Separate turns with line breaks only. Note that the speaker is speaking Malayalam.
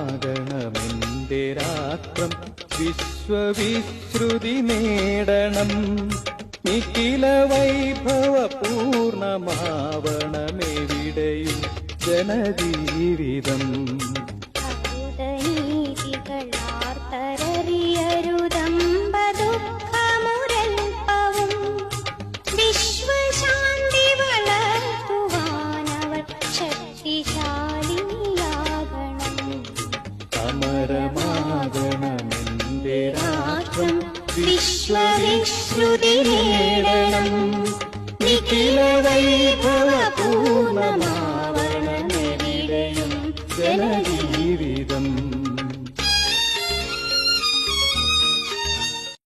അമരമാകണമെന്റെ രാഷ്ട്രം വിശ്വവിശ്രുതി നേടണം നിഖില വൈഭവ പൂർണ്ണമാവണമെവിടെയും ജനജീവിതം
വിശ്വശാന്തി വളർത്തുവാനവർ ശക്തിശാലിയാകണം.
അമരമാകണമെന്റെ രാഷ്ട്രം വിശ്വവിശ്രുതി നേടണം നിഖില വൈഭവ പൂർണ്ണമാവണമെവിടെയും ജന